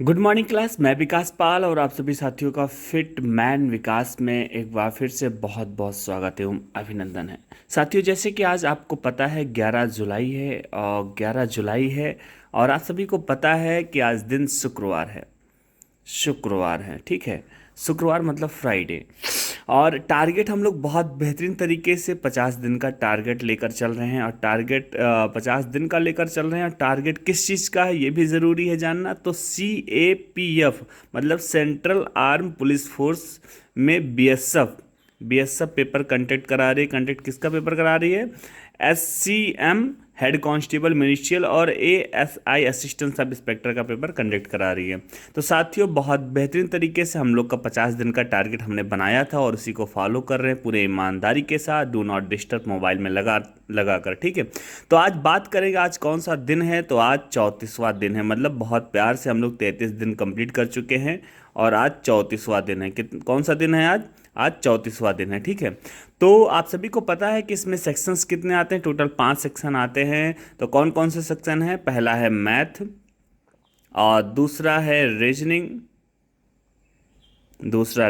Good morning class. मैं विकास पाल और आप सभी साथियों का फिट मैन विकास में एक बार फिर से बहुत बहुत स्वागत एवं अभिनंदन है। साथियों, जैसे कि आज आपको पता है 11 जुलाई है और 11 जुलाई है और आप सभी को पता है कि आज दिन शुक्रवार है। ठीक है, शुक्रवार मतलब फ्राइडे। और टारगेट हम लोग बहुत बेहतरीन तरीके से 50 दिन का टारगेट लेकर चल रहे हैं और टारगेट 50 दिन का लेकर चल रहे हैं। और टारगेट किस चीज़ का है ये भी ज़रूरी है जानना। तो CAPF मतलब सेंट्रल आर्म पुलिस फोर्स में BSF पेपर कंडक्ट करा रही है। कंडक्ट किसका पेपर करा रही है? SCM हेड कांस्टेबल मिनिस्ट्रियल और ASI असिस्टेंट सब इंस्पेक्टर का पेपर कंडक्ट करा रही है। तो साथियों, बहुत बेहतरीन तरीके से हम लोग का 50 दिन का टारगेट हमने बनाया था और उसी को फॉलो कर रहे हैं पूरे ईमानदारी के साथ। डू नॉट डिस्टर्ब मोबाइल में लगा कर। ठीक है, तो आज बात करेंगे आज कौन सा दिन है। तो आज 34वां दिन है, मतलब बहुत प्यार से हम लोग 33 दिन कंप्लीट कर चुके हैं और आज 34वां दिन है। कौन सा दिन है आज? आज 34वां दिन है। ठीक है, तो आप सभी को पता है कि इसमें सेक्शंस कितने आते हैं? टोटल 5 सेक्शन आते हैं। तो कौन कौन से सेक्शन है? पहला है मैथ और दूसरा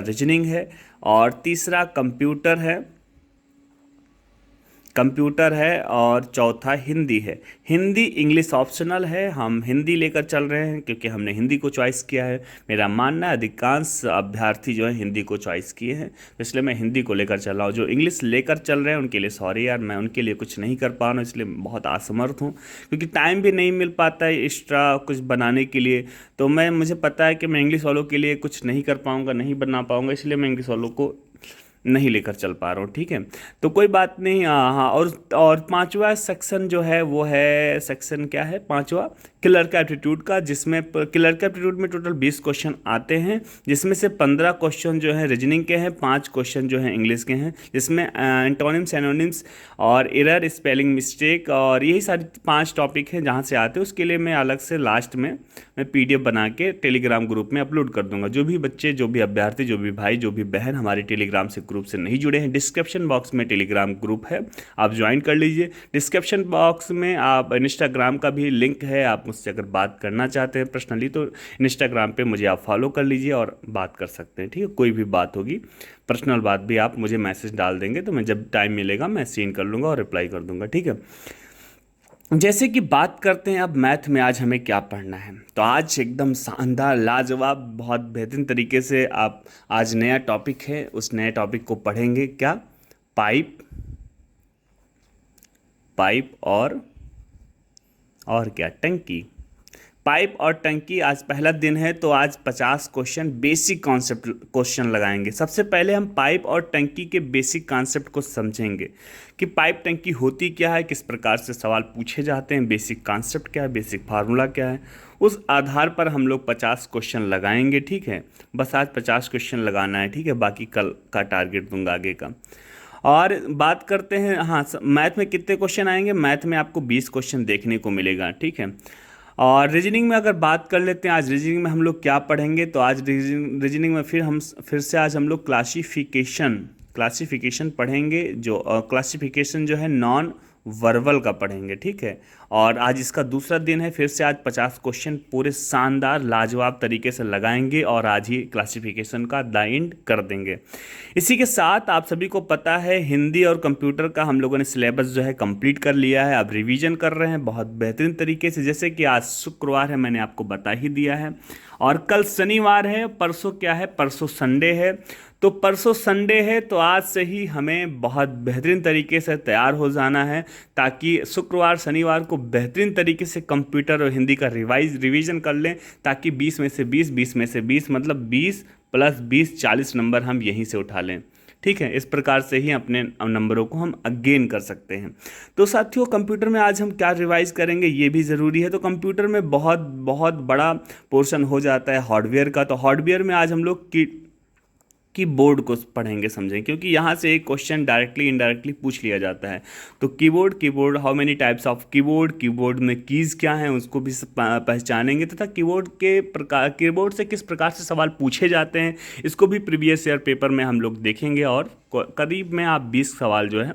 रीजनिंग है और तीसरा कंप्यूटर है और चौथा हिंदी है। हिंदी इंग्लिश ऑप्शनल है, हम हिंदी लेकर चल रहे हैं क्योंकि हमने हिंदी को चॉइस किया है। मेरा मानना है अधिकांश अभ्यर्थी जो है हिंदी को चॉइस किए हैं, तो इसलिए मैं हिंदी को लेकर चल रहा हूँ। जो इंग्लिश लेकर चल रहे हैं उनके लिए सॉरी यार, मैं उनके लिए कुछ नहीं कर पा रहा हूँ, इसलिए बहुत असमर्थ हूँ क्योंकि टाइम भी नहीं मिल पाता है एक्स्ट्रा कुछ बनाने के लिए। तो मुझे पता है कि मैं इंग्लिश वालों के लिए कुछ नहीं कर पाऊँगा, नहीं बना पाऊँगा, इसलिए मैं इंग्लिश वालों को नहीं लेकर चल पा रहा हूँ। ठीक है, तो कोई बात नहीं। हाँ, और पांचवा सेक्शन जो है वो है सेक्शन क्या है? पांचवा क्लर्क एप्टीट्यूड का, जिसमें क्लर्क एप्टीट्यूड में टोटल 20 क्वेश्चन आते हैं, जिसमें से 15 क्वेश्चन जो है रीजनिंग के हैं, 5 क्वेश्चन जो है इंग्लिश के हैं, जिसमें एंटोनिम्स एनोनिम्स और एरर स्पेलिंग मिस्टेक और यही सारी 5 टॉपिक हैं जहाँ से आते हैं। उसके लिए मैं अलग से लास्ट में मैं PDF बना के टेलीग्राम ग्रुप में अपलोड कर दूंगा। जो भी बच्चे, जो भी अभ्यर्थी, जो भी भाई, जो भी बहन हमारे टेलीग्राम से ग्रुप से नहीं जुड़े हैं, डिस्क्रिप्शन बॉक्स में टेलीग्राम ग्रुप है, आप ज्वाइन कर लीजिए। डिस्क्रिप्शन बॉक्स में आप इंस्टाग्राम का भी लिंक है, आप मुझसे अगर बात करना चाहते हैं पर्सनली तो इंस्टाग्राम पे मुझे आप फॉलो कर लीजिए और बात कर सकते हैं। ठीक है, कोई भी बात होगी, पर्सनल बात भी आप मुझे मैसेज डाल देंगे तो मैं जब टाइम मिलेगा मैं सीन कर लूँगा और रिप्लाई कर दूंगा। ठीक है, जैसे कि बात करते हैं अब मैथ में आज हमें क्या पढ़ना है। तो आज एकदम शानदार लाजवाब बहुत बेहतरीन तरीके से आप आज नया टॉपिक है, उस नए टॉपिक को पढ़ेंगे। क्या? पाइप पाइप और क्या? टंकी। पाइप और टंकी आज पहला दिन है, तो आज 50 क्वेश्चन बेसिक कॉन्सेप्ट क्वेश्चन लगाएंगे। सबसे पहले हम पाइप और टंकी के बेसिक कॉन्सेप्ट को समझेंगे कि पाइप टंकी होती क्या है, किस प्रकार से सवाल पूछे जाते हैं, बेसिक कॉन्सेप्ट क्या है, बेसिक फार्मूला क्या है। उस आधार पर हम लोग 50 क्वेश्चन लगाएंगे। ठीक है, बस आज 50 क्वेश्चन लगाना है। ठीक है, बाकी कल का टारगेट दूंगा आगे का। और बात करते हैं, हाँ, मैथ में कितने क्वेश्चन आएंगे? मैथ में आपको 20 क्वेश्चन देखने को मिलेगा। ठीक है, और रीजनिंग में अगर बात कर लेते हैं, आज रीजनिंग में हम लोग क्या पढ़ेंगे? तो आज रीजनिंग में फिर से आज हम लोग क्लासिफिकेशन पढ़ेंगे। जो क्लासिफिकेशन जो है नॉन वर्बल का पढ़ेंगे। ठीक है, और आज इसका दूसरा दिन है। फिर से आज 50 क्वेश्चन पूरे शानदार लाजवाब तरीके से लगाएंगे और आज ही क्लासिफिकेशन का द एंड कर देंगे। इसी के साथ आप सभी को पता है हिंदी और कंप्यूटर का हम लोगों ने सिलेबस जो है कंप्लीट कर लिया है। अब रिवीजन कर रहे हैं बहुत बेहतरीन तरीके से। जैसे कि आज शुक्रवार है, मैंने आपको बता ही दिया है, और कल शनिवार है, परसों क्या है? परसों संडे है। तो परसों संडे है, तो आज से ही हमें बहुत बेहतरीन तरीके से तैयार हो जाना है ताकि शुक्रवार शनिवार को बेहतरीन तरीके से कंप्यूटर और हिंदी का रिवीजन कर लें, ताकि 20 में से 20 मतलब 20 + 20 40 नंबर हम यहीं से उठा लें। ठीक है, इस प्रकार से ही अपने नंबरों को हम अगेन कर सकते हैं। तो साथियों, कंप्यूटर में आज हम क्या रिवाइज करेंगे ये भी ज़रूरी है। तो कंप्यूटर में बहुत बहुत बड़ा पोर्शन हो जाता है हार्डवेयर का। तो हार्डवेयर में आज हम लोग कीबोर्ड को पढ़ेंगे, समझें, क्योंकि यहाँ से एक क्वेश्चन डायरेक्टली इनडायरेक्टली पूछ लिया जाता है। तो keyboard how many types of keyboard में कीज़ क्या हैं उसको भी पहचानेंगे, तथा कीबोर्ड से किस प्रकार से सवाल पूछे जाते हैं इसको भी प्रीवियस ईयर पेपर में हम लोग देखेंगे। और करीब में आप 20 सवाल जो है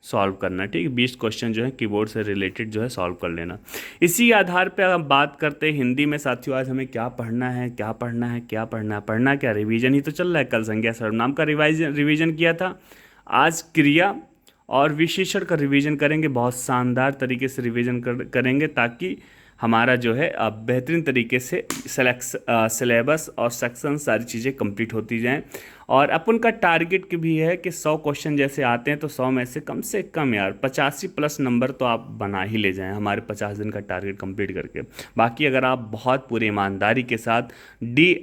सॉल्व करना, ठीक है। 20 क्वेश्चन जो है कीबोर्ड से रिलेटेड जो है सॉल्व कर लेना। इसी आधार पे हम बात करते हैं हिंदी में साथियों, आज हमें क्या पढ़ना है, क्या पढ़ना है, क्या पढ़ना है, पढ़ना क्या, रिवीजन ही तो चल रहा है। कल संज्ञा सर्वनाम का रिवीजन किया था, आज क्रिया और विशेषण का रिवीजन करेंगे। बहुत शानदार तरीके से रिवीजन करेंगे ताकि हमारा जो है बेहतरीन तरीके से सिलेबस और सेक्शन सारी चीज़ें कंप्लीट होती जाएं। और अपन का टारगेट भी है कि 100 क्वेश्चन जैसे आते हैं तो 100 में से कम यार 85+ नंबर तो आप बना ही ले जाएं हमारे 50 दिन का टारगेट कंप्लीट करके। बाकी अगर आप बहुत पूरी ईमानदारी के साथ डी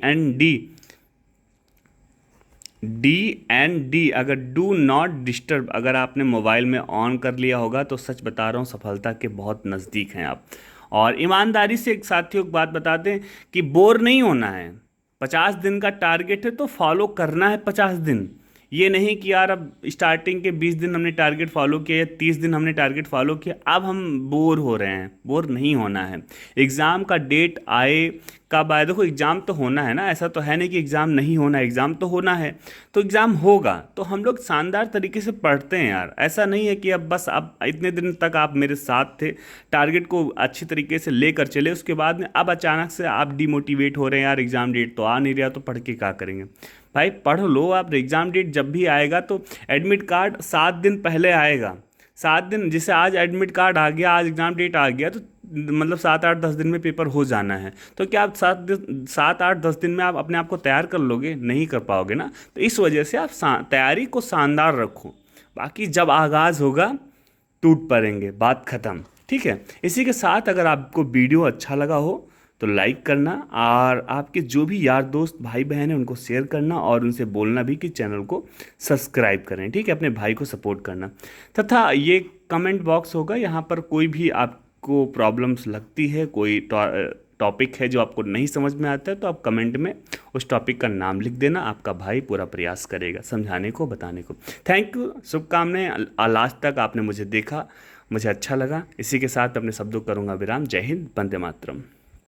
अगर डू नॉट डिस्टर्ब अगर आपने मोबाइल में ऑन कर लिया होगा तो सच बता रहा हूँ सफलता के बहुत नज़दीक हैं आप। और ईमानदारी से एक साथियों को बात बताते हैं कि बोर नहीं होना है। 50 दिन का टारगेट है तो फॉलो करना है 50 दिन। ये नहीं कि यार अब स्टार्टिंग के 20 दिन हमने टारगेट फॉलो किया या 30 दिन हमने टारगेट फॉलो किया अब हम बोर हो रहे हैं। बोर नहीं होना है। एग्ज़ाम का डेट आए कब आए, देखो एग्ज़ाम तो होना है ना, ऐसा तो है नहीं कि एग्ज़ाम नहीं होना, एग्ज़ाम तो होना है। तो एग्ज़ाम होगा तो हम लोग शानदार तरीके से पढ़ते हैं यार। ऐसा नहीं है कि अब बस अब इतने दिन तक आप मेरे साथ थे, टारगेट को अच्छी तरीके से लेकर चले, उसके बाद में अब अचानक से आप डिमोटिवेट हो रहे हैं, यार एग्ज़ाम डेट तो आ नहीं रहा तो पढ़ के क्या करेंगे। भाई पढ़ लो आप, एग्ज़ाम डेट जब भी आएगा तो एडमिट कार्ड 7 दिन पहले आएगा। 7 दिन, जैसे आज एडमिट कार्ड आ गया, आज एग्ज़ाम डेट आ गया तो मतलब 7-8-10 दिन में पेपर हो जाना है। तो क्या आप 7-8-10 दिन में आप अपने आप को तैयार कर लोगे? नहीं कर पाओगे ना। तो इस वजह से आप तैयारी को शानदार रखो, बाकी जब आगाज़ होगा टूट पड़ेंगे, बात ख़त्म, ठीक है। इसी के साथ अगर आपको वीडियो अच्छा लगा हो तो लाइक करना और आपके जो भी यार दोस्त भाई बहन हैं उनको शेयर करना और उनसे बोलना भी कि चैनल को सब्सक्राइब करें, ठीक है। अपने भाई को सपोर्ट करना। तथा ये कमेंट बॉक्स होगा, यहाँ पर कोई भी आपको प्रॉब्लम्स लगती है, कोई टॉपिक है जो आपको नहीं समझ में आता है तो आप कमेंट में उस टॉपिक का नाम लिख देना। आपका भाई पूरा प्रयास करेगा समझाने को, बताने को। थैंक यू, शुभकामनाएं। लास्ट तक आपने मुझे देखा, मुझे अच्छा लगा। इसी के साथ अपने शब्दों करूँगा विराम। जय हिंद, वंदे मातरम।